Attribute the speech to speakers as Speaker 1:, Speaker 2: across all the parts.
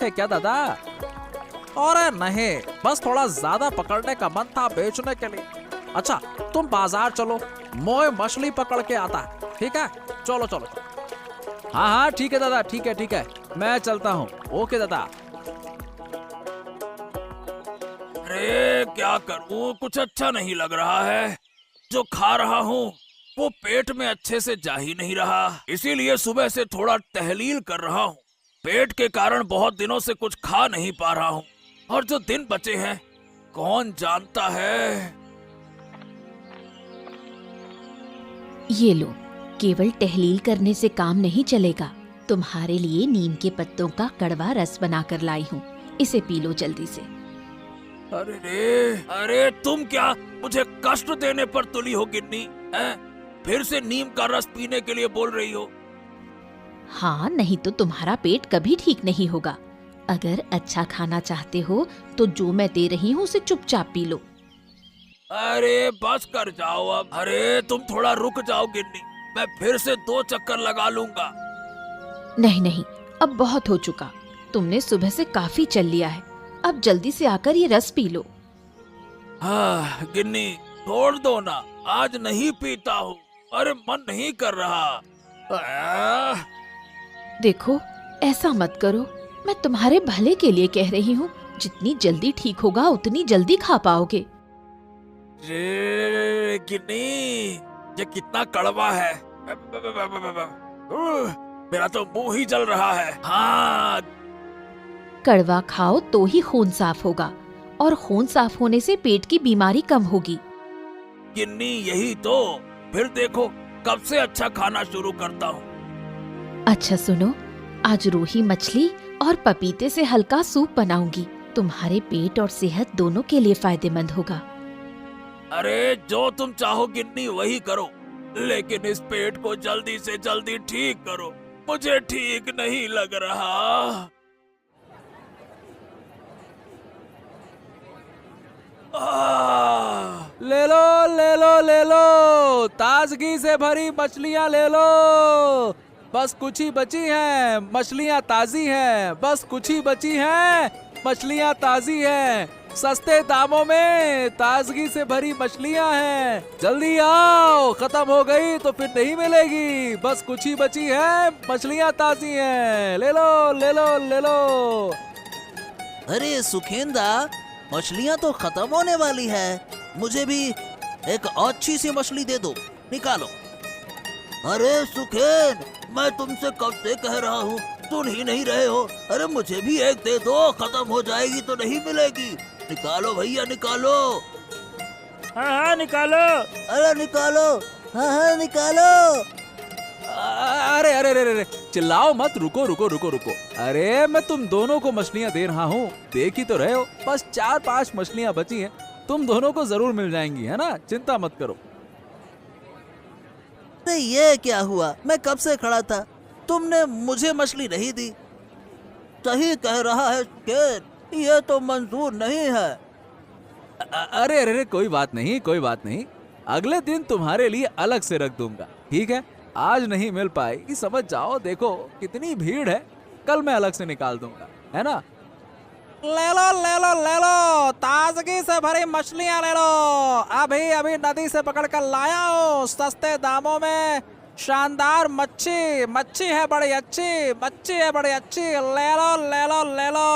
Speaker 1: है क्या दादा? अरे नहीं, बस थोड़ा ज्यादा पकड़ने का मन था बेचने के लिए। अच्छा तुम बाजार चलो, मैं मछली पकड़ के आता है, ठीक है? चलो चलो चलो। हाँ हाँ ठीक है दादा, ठीक है ठीक है, मैं चलता हूँ। ओके दादा।
Speaker 2: अरे क्या करूं, कुछ अच्छा नहीं लग रहा है। जो खा रहा हूँ वो पेट में अच्छे से जा ही नहीं रहा, इसीलिए सुबह से थोड़ा टहलील कर रहा हूँ। पेट के कारण बहुत दिनों से कुछ खा नहीं पा रहा हूँ, और जो दिन बचे हैं कौन जानता है।
Speaker 3: ये लो, केवल टहलील करने से काम नहीं चलेगा। तुम्हारे लिए नीम के पत्तों का कड़वा रस बनाकर लाई हूँ, इसे पी लो जल्दी से।
Speaker 2: अरे रे, अरे तुम क्या मुझे कष्ट देने पर तुली हो गिन्नी? हैं? फिर से नीम का रस पीने के लिए बोल रही हो?
Speaker 3: हाँ, नहीं तो तुम्हारा पेट कभी ठीक नहीं होगा। अगर अच्छा खाना चाहते हो तो जो मैं दे रही हूँ उसे चुपचाप पी लो।
Speaker 2: अरे बस कर जाओ अब। अरे तुम थोड़ा रुक जाओ गिन्नी, मैं फिर से 2 चक्कर लगा लूंगा।
Speaker 3: नहीं नहीं, अब बहुत हो चुका। तुमने सुबह से काफी चल लिया है, अब जल्दी से आकर ये रस पी लो।
Speaker 2: हाँ गिन्नी, छोड़ दो ना, आज नहीं पीता हूँ। अरे मन नहीं कर रहा। आह,
Speaker 3: देखो, ऐसा मत करो, मैं तुम्हारे भले के लिए कह रही हूँ। जितनी जल्दी ठीक होगा उतनी जल्दी खा पाओगे।
Speaker 2: रे गिन्नी, ये कितना कड़वा है। मेरा तो मुंह ही जल रहा है। हाँ,
Speaker 3: कड़वा खाओ तो ही खून साफ होगा, और खून साफ होने से पेट की बीमारी कम होगी।
Speaker 2: गिन्नी यही तो, फिर देखो कब से अच्छा खाना शुरू करता हूँ।
Speaker 3: अच्छा सुनो, आज रोही मछली और पपीते से हल्का सूप बनाऊंगी। तुम्हारे पेट और सेहत दोनों के लिए फायदेमंद होगा।
Speaker 2: अरे जो तुम चाहो गिन्नी वही करो, लेकिन इस पेट को जल्दी से जल्दी ठीक करो, मुझे ठीक नहीं लग रहा।
Speaker 1: ले लो ले लो ले लो, ताजगी से भरी मछलियाँ ले लो। बस कुछ ही बची हैं, मछलियाँ ताजी हैं, बस कुछ ही बची हैं, मछलियाँ ताजी हैं। सस्ते दामों में ताजगी से भरी मछलियाँ हैं, जल्दी आओ, खत्म हो गई तो फिर नहीं मिलेगी। बस कुछ ही बची है, मछलियाँ ताजी हैं, ले लो ले लो ले लो।
Speaker 4: अरे सुखेंदा, मछलियाँ तो खत्म होने वाली है, मुझे भी एक अच्छी सी मछली दे दो, निकालो। अरे सुखेन, मैं तुमसे कब से कह रहा हूँ, सुन ही नहीं रहे हो। अरे मुझे भी एक दे दो, खत्म हो जाएगी तो नहीं मिलेगी। निकालो भैया निकालो।
Speaker 2: हाँ हाँ निकालो।
Speaker 4: अरे निकालो, हाँ हाँ निकालो।
Speaker 1: अरे अरे अरे अरे, चिल्लाओ मत, रुको रुको रुको रुको। अरे मैं तुम दोनों को मछलियाँ दे रहा हूँ, देख ही तो रहे हो। बस 4-5 मछलियाँ बची हैं, तुम दोनों को जरूर मिल जाएंगी, है ना? चिंता मत करो।
Speaker 4: अरे ये क्या हुआ, मैं कब से खड़ा था, तुमने मुझे मछली नहीं दी। सही कह रहा है सुखेन, ये तो मंजूर नहीं है।
Speaker 1: अरे अरे अरे, कोई बात नहीं कोई बात नहीं, अगले दिन तुम्हारे लिए अलग से रख दूंगा, ठीक है? आज नहीं मिल पाएगी, समझ जाओ। देखो कितनी भीड़ है, कल मैं अलग से निकाल दूंगा, है ना? ले लो ले लो ले लो, ताजगी से भरी मछलियाँ ले लो, अभी अभी नदी से पकड़ कर लाया हूँ, सस्ते दामों में। शानदार मच्छी, मच्छी है बड़ी अच्छी, मच्छी है बड़ी अच्छी, ले लो ले लो ले लो।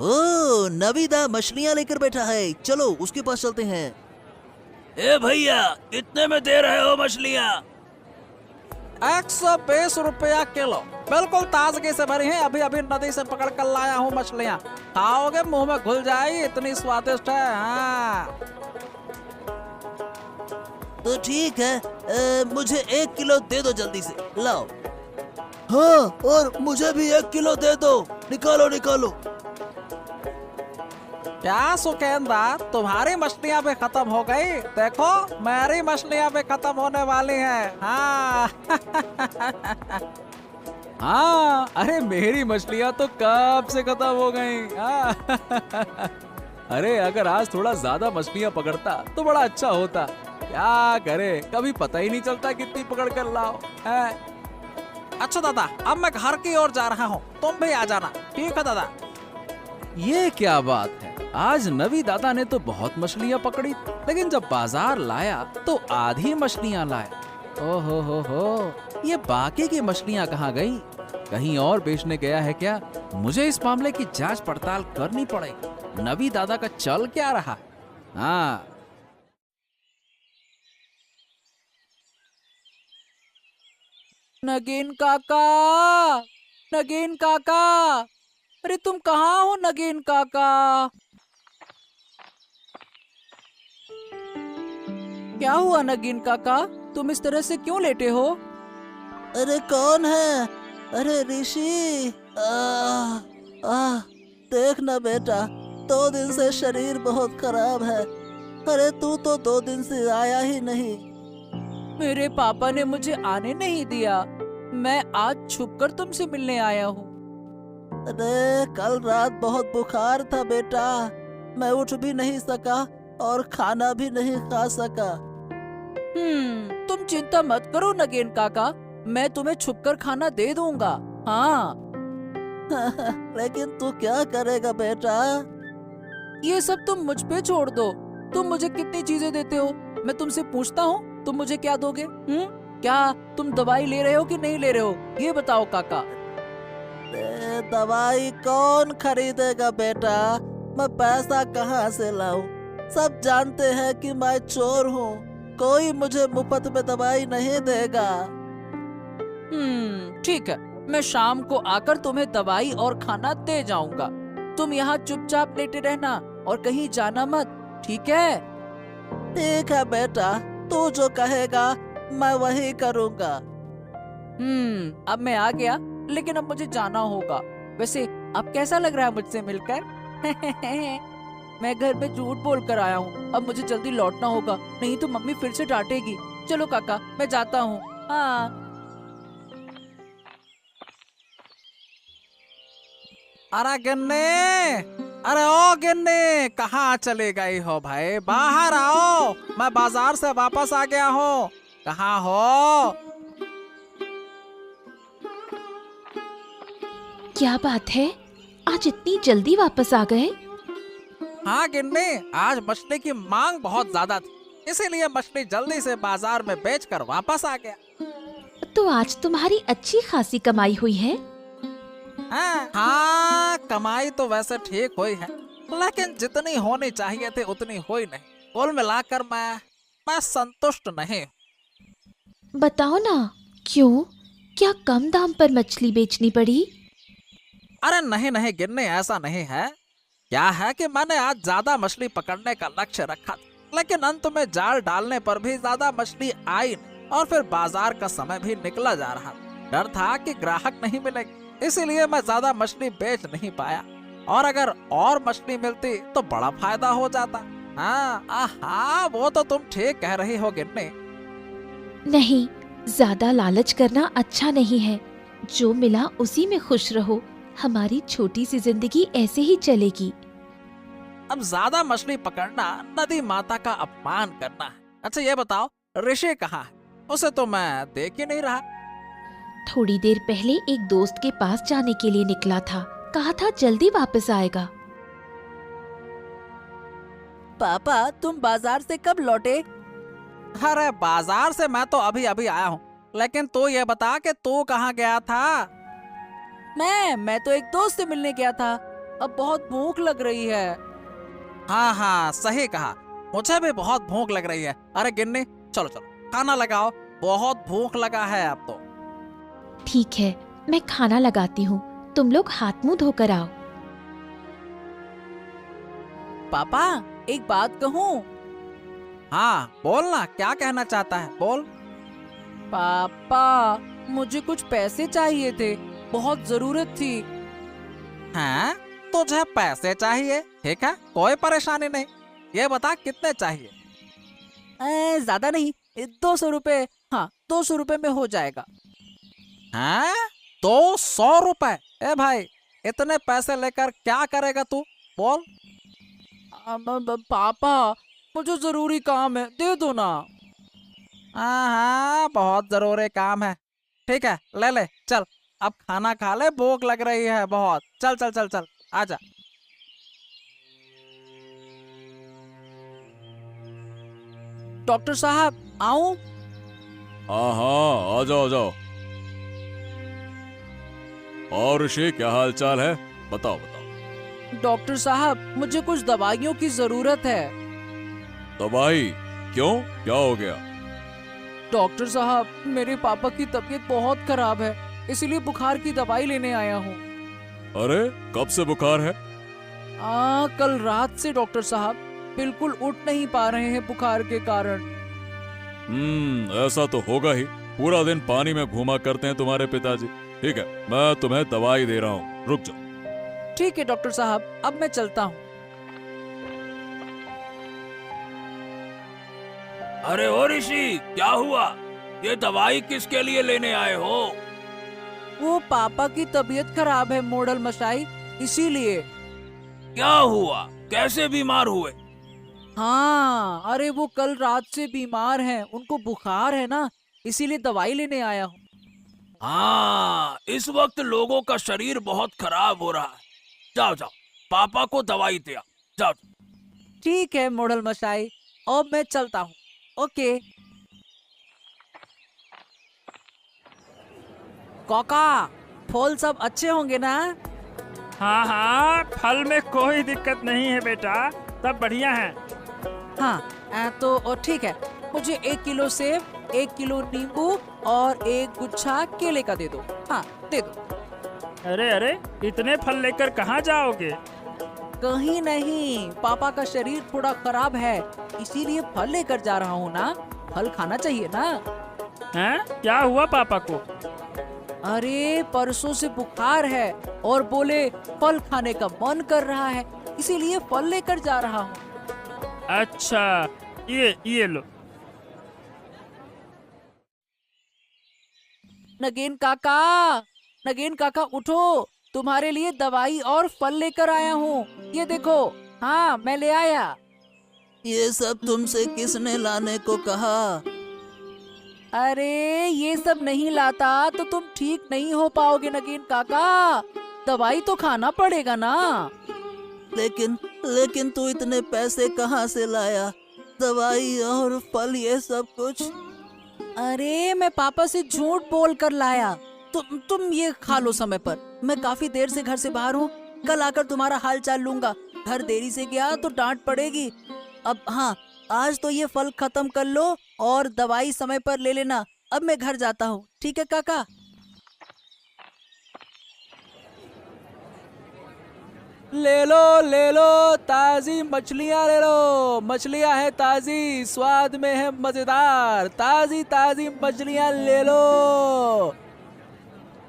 Speaker 4: ओ, नबीदा मछलियाँ लेकर बैठा है, चलो उसके पास चलते हैं।
Speaker 2: ए भैया, कितने में दे रहे हो मछलियाँ?
Speaker 1: 120 रुपया किलो, बिल्कुल ताजगी से भरी है, अभी अभी नदी से पकड़ कर लाया हूँ मछलियाँ। खाओगे मुंह में घुल जाएगी, इतनी स्वादिष्ट है। हाँ
Speaker 4: तो ठीक है, मुझे 1 किलो दे दो जल्दी से, लाओ। हाँ, और मुझे भी 1 किलो दे दो, निकालो निकालो।
Speaker 1: क्या सुखेंदा, तुम्हारी मछलियाँ भी खत्म हो गई? देखो मेरी मछलियाँ भी खत्म होने वाली हैं। हाँ हाँ, अरे मेरी मछलियाँ तो कब से खत्म हो गई। हाँ अरे अगर आज थोड़ा ज्यादा मछलियाँ पकड़ता तो बड़ा अच्छा होता। क्या करे, कभी पता ही नहीं चलता कितनी पकड़ कर लाओ है। अच्छा दादा, अब मैं घर की ओर जा रहा हूँ, तुम भी आ जाना। ठीक है दादा। ये क्या बात है, आज नवी दादा ने तो बहुत मछलियाँ पकड़ी, लेकिन जब बाजार लाया तो आधी मछलियाँ लाया। ओहो हो, ये बाकी की मछलियाँ कहाँ गई? कहीं और बेचने गया है क्या? मुझे इस मामले की जांच पड़ताल करनी पड़ेगी। नवी दादा का चल क्या रहा है? हाँ, नगीन काका, नगीन काका, अरे तुम कहाँ हो नगीन काका? क्या हुआ नगीन काका, तुम इस तरह से क्यों लेटे हो?
Speaker 4: अरे कौन है? अरे ऋषि, देख ना बेटा, 2 दिन से शरीर बहुत खराब है। अरे तू तो 2 दिन से आया ही नहीं।
Speaker 1: मेरे पापा ने मुझे आने नहीं दिया, मैं आज छुपकर तुमसे मिलने आया हूँ।
Speaker 4: अरे कल रात बहुत बुखार था बेटा, मैं उठ भी नहीं सका और खाना भी नहीं खा सका।
Speaker 1: तुम चिंता मत करो नगेन काका, मैं तुम्हें छुपकर खाना दे दूंगा। हाँ।
Speaker 4: लेकिन तू क्या करेगा बेटा?
Speaker 1: ये सब तुम मुझ पे छोड़ दो। तुम मुझे कितनी चीजें देते हो, मैं तुमसे पूछता हूँ, तुम मुझे क्या दोगे? क्या तुम दवाई ले रहे हो कि नहीं ले रहे हो, ये बताओ काका।
Speaker 4: दवाई कौन खरीदेगा बेटा, मैं पैसा कहाँ से लाऊं? सब जानते हैं कि मैं चोर हूँ, कोई मुझे मुफ्त में दवाई नहीं देगा।
Speaker 1: ठीक है, मैं शाम को आकर तुम्हें दवाई और खाना दे जाऊंगा। तुम यहाँ चुपचाप लेटे रहना और कहीं जाना मत, ठीक है?
Speaker 4: ठीक है बेटा, तू जो कहेगा मैं वही करूँगा।
Speaker 1: अब मैं आ गया, लेकिन अब मुझे जाना होगा। वैसे अब कैसा लग रहा है मुझसे मिलकर? मैं घर में झूठ बोल कर आया हूँ, अब मुझे जल्दी लौटना होगा, नहीं तो मम्मी फिर से डांटेगी। चलो काका, मैं जाता हूँ। हाँ। अरे गिन्नी, अरे ओ गिन्नी, कहाँ चले गई हो भाई? बाहर आओ, मैं बाजार से वापस आ गया हूँ। कहाँ हो?
Speaker 3: क्या बात है, आज इतनी जल्दी वापस आ गए?
Speaker 1: हाँ गिन्नी, आज मछली की मांग बहुत ज्यादा थी, इसीलिए मछली जल्दी से बाजार में बेचकर वापस आ गया।
Speaker 3: तो आज तुम्हारी अच्छी खासी कमाई हुई है।
Speaker 1: हाँ, कमाई तो वैसे ठीक हुई है, लेकिन जितनी होनी चाहिए थी उतनी हुई नहीं। कुल मिलाकर मैं संतुष्ट नहीं।
Speaker 3: बताओ ना, क्यों? क्या कम दाम पर मछली बेचनी पड़ी?
Speaker 1: अरे नहीं नहीं गिन्नी, ऐसा नहीं है। क्या है कि मैंने आज ज्यादा मछली पकड़ने का लक्ष्य रखा था, लेकिन अंत में जाल डालने पर भी ज्यादा मछली आई नहीं, और फिर बाजार का समय भी निकला जा रहा था। डर था कि ग्राहक नहीं मिलेंगे, इसीलिए मैं ज्यादा मछली बेच नहीं पाया, और अगर और मछली मिलती तो बड़ा फायदा हो जाता। हाँ, वो तो तुम ठीक कह रही हो गिन्नी।
Speaker 3: नहीं, ज्यादा लालच करना अच्छा नहीं है। जो मिला उसी में खुश रहो, हमारी छोटी सी जिंदगी ऐसे ही चलेगी।
Speaker 1: अब ज्यादा मछली पकड़ना नदी माता का अपमान करना है। अच्छा ये बताओ, ऋषि कहाँ है? उसे तो मैं देख ही नहीं रहा।
Speaker 3: थोड़ी देर पहले एक दोस्त के पास जाने के लिए निकला था, कहा था जल्दी वापस आएगा।
Speaker 1: पापा, तुम बाजार से कब लौटे? अरे बाजार से मैं तो अभी अभी आया हूँ, लेकिन तू ये बता कि तू कहाँ गया था? मैं तो एक दोस्त से मिलने गया था, अब बहुत भूख लग रही है। हाँ, सही कहा, मुझे भी बहुत भूख लग रही है। अरे गिन्नी, चलो खाना लगाओ, बहुत भूख लगा है अब तो।
Speaker 3: ठीक है, मैं खाना लगाती हूँ, तुम लोग हाथ मुंह धोकर आओ।
Speaker 1: पापा, एक बात कहूँ? हाँ बोलना, क्या कहना चाहता है, बोल। पापा, मुझे कुछ पैसे चाहिए थे, बहुत जरूरत थी। हाँ, तुझे पैसे चाहिए? ठीक है, कोई परेशानी नहीं, ये बता कितने चाहिए? ज्यादा नहीं, 200 रुपए। हाँ, 200 रुपए में हो जाएगा। हाँ, 200 रुपए? ए भाई, इतने पैसे लेकर क्या करेगा तू, बोल। पापा, मुझे जरूरी काम है, दे दो ना। हाँ, बहुत जरूरी काम है, ठीक है, ले ले, चल अब खाना खा ले, भूख लग रही है बहुत। चल चल चल चल, आजा। डॉक्टर साहब आऊं?
Speaker 2: हाँ हाँ, आ जाओ आ जाओ। और ऋषि, क्या हाल चाल है? बताओ बताओ।
Speaker 1: डॉक्टर साहब, मुझे कुछ दवाइयों की जरूरत है।
Speaker 2: दवाई? क्यों, क्या हो गया?
Speaker 1: डॉक्टर साहब, मेरे पापा की तबीयत बहुत खराब है, इसलिए बुखार की दवाई लेने आया हूँ।
Speaker 2: अरे कब से बुखार है?
Speaker 1: कल रात से डॉक्टर साहब, बिल्कुल उठ नहीं पा रहे हैं बुखार के कारण।
Speaker 2: ऐसा तो होगा ही, पूरा दिन पानी में घूमा करते हैं तुम्हारे पिताजी। ठीक है, मैं तुम्हें दवाई दे रहा हूँ, रुक जाओ।
Speaker 1: ठीक है डॉक्टर साहब, अब मैं चलता हूँ।
Speaker 2: अरे ओ ऋषि, क्या हुआ? ये दवाई किसके लिए लेने आए हो?
Speaker 1: वो पापा की तबीयत खराब है मोडल मशाई, इसीलिए।
Speaker 2: क्या हुआ, कैसे बीमार हुए?
Speaker 1: हाँ, अरे वो कल रात से बीमार हैं, उनको बुखार है ना, इसीलिए दवाई लेने आया हूँ।
Speaker 2: हाँ, इस वक्त लोगों का शरीर बहुत खराब हो रहा है। जाओ जाओ, पापा को दवाई दे आओ, जाओ।
Speaker 1: ठीक है मोडल मशाई, अब मैं चलता हूँ। ओके। काका, फल सब अच्छे होंगे ना?
Speaker 5: हाँ हाँ, फल में कोई दिक्कत नहीं है बेटा, सब बढ़िया है।
Speaker 1: हाँ, तो ठीक है, मुझे 1 किलो सेब, 1 किलो नींबू और 1 गुच्छा केले का दे दो। हाँ, दे दो।
Speaker 5: अरे अरे, इतने फल लेकर कहाँ जाओगे?
Speaker 1: कहीं नहीं, पापा का शरीर थोड़ा खराब है, इसीलिए फल लेकर जा रहा हूँ ना। फल खाना चाहिए ना।
Speaker 5: हैं? क्या हुआ पापा को?
Speaker 1: अरे परसों से बुखार है और बोले फल खाने का मन कर रहा है, इसीलिए फल लेकर जा रहा हूँ।
Speaker 5: अच्छा, ये लो।
Speaker 1: नगेन काका, नगेन काका उठो, तुम्हारे लिए दवाई और फल लेकर आया हूँ। ये देखो, हाँ मैं ले आया।
Speaker 4: ये सब तुमसे किसने लाने को कहा?
Speaker 1: अरे ये सब नहीं लाता तो तुम ठीक नहीं हो पाओगे नगेन काका, दवाई तो खाना पड़ेगा ना।
Speaker 4: लेकिन तू इतने पैसे कहाँ से लाया? दवाई और फल ये सब कुछ?
Speaker 1: अरे मैं पापा से झूठ बोल कर लाया। तुम ये खा लो समय पर, मैं काफी देर से घर से बाहर हूँ, कल आकर तुम्हारा हाल चाल लूंगा। घर देरी से गया तो डांट पड़ेगी। अब हाँ, आज तो ये फल खत्म कर लो और दवाई समय पर ले लेना। अब मैं घर जाता हूँ, ठीक है काका? ले लो ताजी मछलियाँ ले लो, मछलियाँ है ताजी, स्वाद में है मजेदार, ताजी ताजी मछलियाँ ले लो।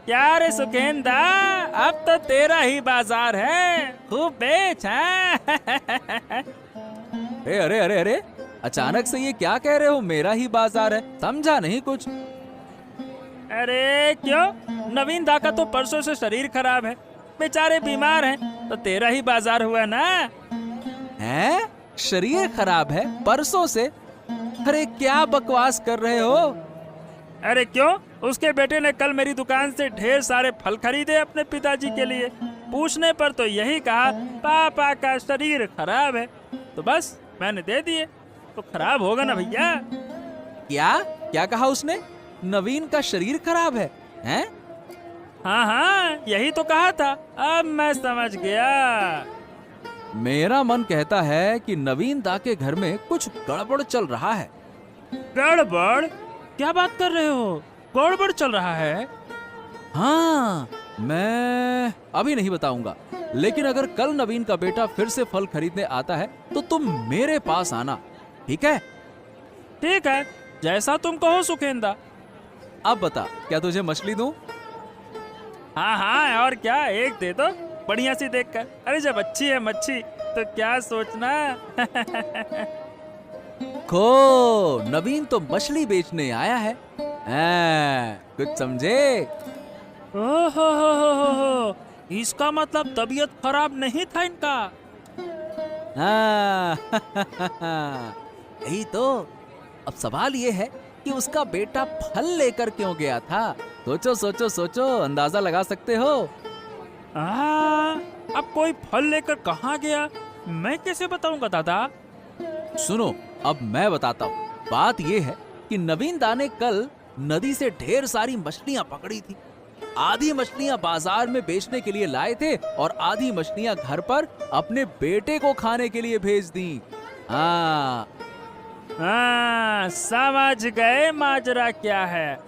Speaker 5: क्या रे सुखेंदा, अब तो तेरा ही बाजार है, खूब बेच। हैं?
Speaker 1: अरे अरे अरे अरे, अचानक से ये क्या कह रहे हो? मेरा ही बाजार है, समझा नहीं कुछ।
Speaker 5: अरे क्यों, नवीन दा का तो परसों से शरीर खराब है, बेचारे बीमार हैं, तो तेरा ही बाजार हुआ ना।
Speaker 1: हैं? शरीर खराब है परसों से? अरे क्या बकवास कर रहे हो?
Speaker 5: अरे क्यों, उसके बेटे ने कल मेरी दुकान से ढेर सारे फल खरीदे अपने पिताजी के लिए। पूछने पर तो यही कहा पापा का शरीर खराब है, तो बस मैंने दे दिए। तो खराब होगा ना भैया।
Speaker 1: क्या क्या कहा उसने? नवीन का शरीर खराब है? हैं?
Speaker 5: हाँ हाँ, यही तो कहा था, अब मैं समझ गया।
Speaker 1: मेरा मन कहता है कि नवीन दा के घर में कुछ गड़बड़ चल रहा है।
Speaker 5: गड़बड़? क्या बात कर रहे हो, गड़बड़ चल रहा है?
Speaker 1: हाँ, मैं अभी नहीं बताऊंगा, लेकिन अगर कल नवीन का बेटा फिर से फल खरीदने आता है तो तुम मेरे पास आना, ठीक है?
Speaker 5: ठीक है, जैसा तुम कहो सुखेंदा।
Speaker 1: अब बता, क्या तुझे मछली दूं?
Speaker 5: हाँ हाँ, और क्या, एक दे दो बढ़िया सी देखकर। अरे जब अच्छी है मच्छी तो क्या सोचना।
Speaker 1: खो, नवीन तो मछली बेचने आया है। कुछ समझे?
Speaker 5: ओहो, इसका मतलब तबीयत खराब नहीं था इनका।
Speaker 1: हाँ, यही तो। अब सवाल ये है कि उसका बेटा फल लेकर क्यों गया था? सोचो सोचो सोचो, अंदाजा लगा सकते हो?
Speaker 5: अब कोई फल लेकर कहाँ गया, मैं कैसे बताऊंगा दादा?
Speaker 1: सुनो, अब मैं बताता हूँ। बात ये है कि नवीन दा ने कल नदी से ढेर सारी मछलियाँ पकड़ी थी। आधी मछलियाँ बाजार में बेचने के लिए लाए थे और आधी मछलियाँ घर पर अपने बेटे को खाने के लिए भेज दी। हाँ,
Speaker 5: समझ गए माजरा क्या है।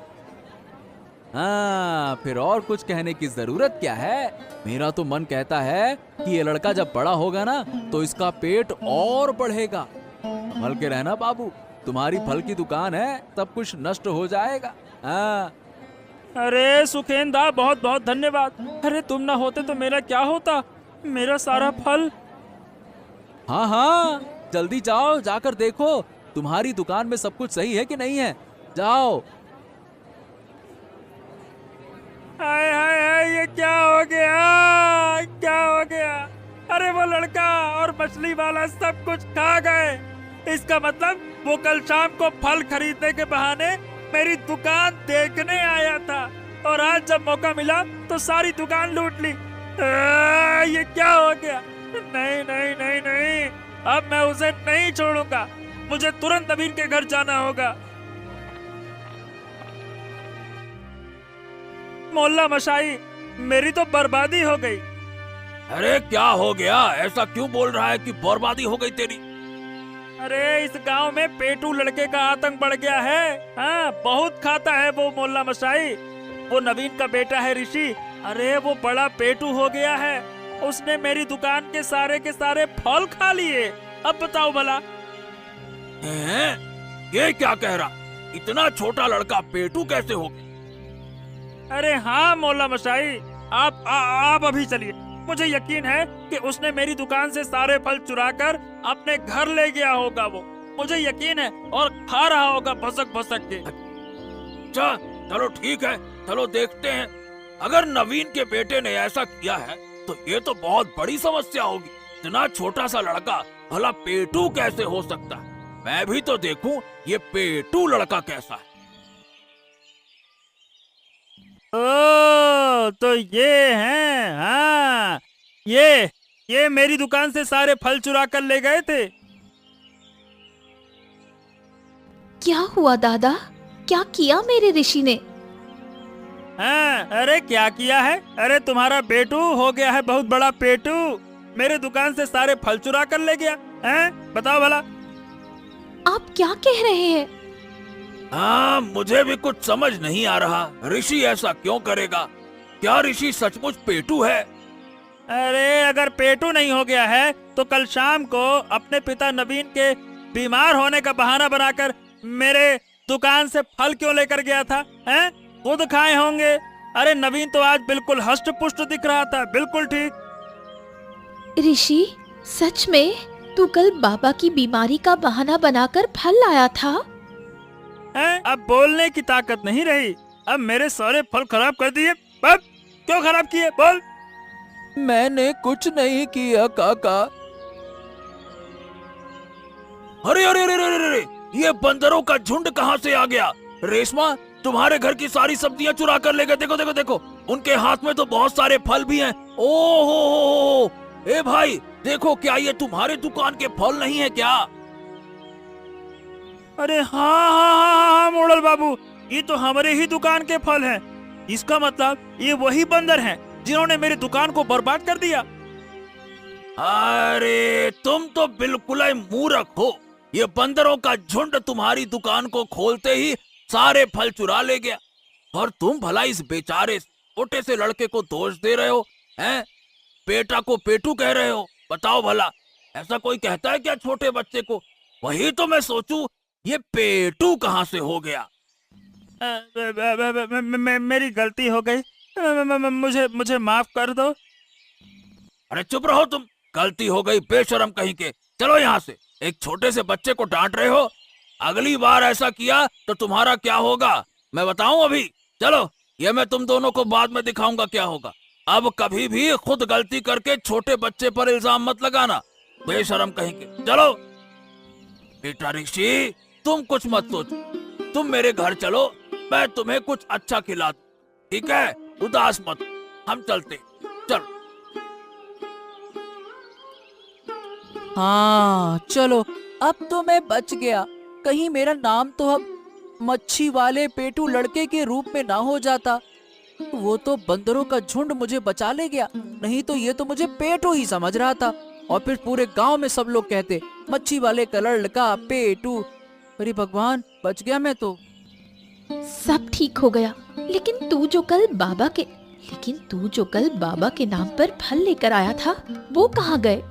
Speaker 1: हाँ, फिर और कुछ कहने की जरूरत क्या है? मेरा तो मन कहता है कि ये लड़का जब बड़ा होगा ना तो इसका पेट और बढ़ेगा। संभल के रहना बाबू, तुम्हारी फल की दुकान है, सब कुछ नष्ट हो जाएगा। हाँ।
Speaker 5: अरे सुखेंदा, बहुत बहुत धन्यवाद। अरे तुम ना होते तो मेरा क्या होता, मेरा सारा फल।
Speaker 1: हाँ हाँ, जल्दी जाओ, जाकर देखो तुम्हारी दुकान में सब कुछ सही है कि नहीं है। जाओ।
Speaker 5: हाय हाय हाय, ये क्या हो गया, क्या हो गया? अरे वो लड़का और मछली वाला सब कुछ खा गए। इसका मतलब वो कल शाम को फल खरीदने के बहाने मेरी दुकान देखने आया था और आज जब मौका मिला तो सारी दुकान लूट ली। ये क्या हो गया? नहीं नहीं नहीं नहीं, अब मैं उसे नहीं छोड़ूंगा। मुझे तुरंत नवीन के घर जाना होगा। मोहल्ला मशाई, मेरी तो बर्बादी हो गई।
Speaker 2: अरे क्या हो गया, ऐसा क्यों बोल रहा है कि बर्बादी हो गई तेरी?
Speaker 5: अरे इस गांव में पेटू लड़के का आतंक बढ़ गया है। हाँ, बहुत खाता है वो मोहल्ला मशाई। वो नवीन का बेटा है ऋषि। अरे वो बड़ा पेटू हो गया है। उसने मेरी दुकान के सारे फल खा लिए। अब बताओ भला।
Speaker 2: ये क्या कह रहा? इतना छोटा लड़का पेटू कैसे हो गया?
Speaker 5: अरे हाँ मोहल्ला मशाई, आप अभी चलिए। मुझे यकीन है कि उसने मेरी दुकान से सारे फल चुराकर अपने घर ले गया होगा। वो मुझे यकीन है, और खा रहा होगा भसक भसक के।
Speaker 2: अच्छा चलो ठीक है, चलो देखते हैं। अगर नवीन के बेटे ने ऐसा किया है तो ये तो बहुत बड़ी समस्या होगी। इतना छोटा सा लड़का भला पेटू कैसे हो सकता है? मैं भी तो देखूं ये पेटू लड़का कैसा है।
Speaker 5: ओ, तो ये हैं। हाँ, ये मेरी दुकान से सारे फल चुरा कर ले गए थे।
Speaker 3: क्या हुआ दादा, क्या किया मेरे ऋषि ने?
Speaker 5: हाँ, अरे क्या किया है? अरे तुम्हारा बेटू हो गया है बहुत बड़ा पेटू। मेरे दुकान से सारे फल चुरा कर ले गया है। बताओ भला।
Speaker 3: आप क्या कह रहे हैं?
Speaker 2: हाँ, मुझे भी कुछ समझ नहीं आ रहा। ऋषि ऐसा क्यों करेगा? क्या ऋषि सचमुच पेटू है?
Speaker 5: अरे अगर पेटू नहीं हो गया है तो कल शाम को अपने पिता नवीन के बीमार होने का बहाना बनाकर मेरे दुकान से फल क्यों लेकर गया था? हैं? खुद खाए होंगे। अरे नवीन तो आज बिल्कुल हष्ट पुष्ट दिख रहा था, बिल्कुल ठीक।
Speaker 3: ऋषि, सच में तू कल बाबा की बीमारी का बहाना बनाकर फल लाया था?
Speaker 5: हैं? अब बोलने की ताकत नहीं रही। अब मेरे सारे फल खराब कर दिए। अब क्यों खराब किए? बोल।
Speaker 1: मैंने कुछ नहीं किया काका।
Speaker 2: अरे अरे अरे अरे अरे, ये बंदरों का झुंड कहाँ से आ गया? रेशमा, तुम्हारे घर की सारी सब्जियां चुरा कर ले गए। देखो देखो देखो, उनके हाथ में तो बहुत सारे फल भी हैं। ओहो, ए भाई देखो, क्या ये तुम्हारे दुकान के फल नहीं है क्या?
Speaker 5: अरे हाँ, मोड़ल बाबू, ये तो हमारे ही दुकान के फल हैं। इसका मतलब ये वही बंदर हैं जिन्होंने मेरी दुकान को बर्बाद कर दिया।
Speaker 2: अरे तुम तो बिल्कुल ही मूर्ख हो। ये बंदरों का झुंड तुम्हारी दुकान को खोलते ही सारे फल चुरा ले गया, और तुम भला इस बेचारे छोटे से लड़के को दोष दे रहे हो? हैं? बेटा को पेटू कह रहे हो? बताओ भला, ऐसा कोई कहता है क्या छोटे बच्चे को? वही तो मैं सोचूं, ये पेटू कहाँ से हो गया?
Speaker 5: मेरी गलती हो गई। मुझे माफ कर दो।
Speaker 2: अरे चुप रहो तुम। गलती हो गई बेशरम कहीं के। चलो यहाँ से। एक छोटे से बच्चे को डांट रहे हो? अगली बार ऐसा किया तो तुम्हारा क्या होगा मैं बताऊं अभी। चलो, ये मैं तुम दोनों को बाद में दिखाऊंगा क्या होगा। अब कभी भी खुद गलती करके छोटे बच्चे पर इल्जाम मत लगाना, बेशरम कहीं के। चलो बेटा ऋषि, तुम कुछ मत सोचो, तुम मेरे घर चलो, मैं तुम्हें कुछ अच्छा खिला दूं। ठीक है, उदास मत, हम चलते, चल।
Speaker 1: हाँ चलो, अब तो मैं बच गया। कहीं मेरा नाम तो अब मच्छी वाले पेटू लड़के के रूप में ना हो जाता। वो तो बंदरों का झुंड मुझे बचा ले गया, नहीं तो ये तो मुझे पेटू ही समझ रहा था। और फिर पूरे गांव में सब लोग कहते मच्छी वाले का लड़का पेटू। अरे भगवान, बच गया मैं तो।
Speaker 3: सब ठीक हो गया, लेकिन तू जो कल बाबा के नाम पर फल लेकर आया था, वो कहाँ गए?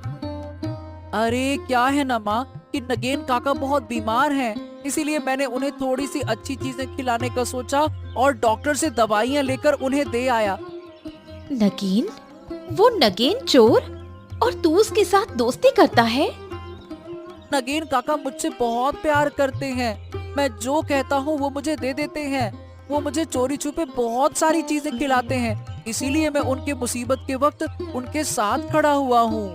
Speaker 1: अरे क्या है ना माँ कि नगेन काका बहुत बीमार हैं, इसीलिए मैंने उन्हें थोड़ी सी अच्छी चीजें खिलाने का सोचा और डॉक्टर से दवाइयाँ लेकर उन्हें दे आया।
Speaker 3: नगीन? वो नगेन चोर? और तू उसके साथ दोस्ती करता है?
Speaker 1: नगेन काका मुझसे बहुत प्यार करते हैं। मैं जो कहता हूँ वो मुझे दे देते हैं। वो मुझे चोरी छुपे बहुत सारी चीजें खिलाते हैं, इसीलिए मैं उनके मुसीबत के वक्त उनके साथ खड़ा हुआ हूँ।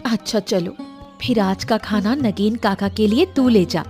Speaker 3: अच्छा चलो, फिर आज का खाना नगेन काका के लिए तू ले जा।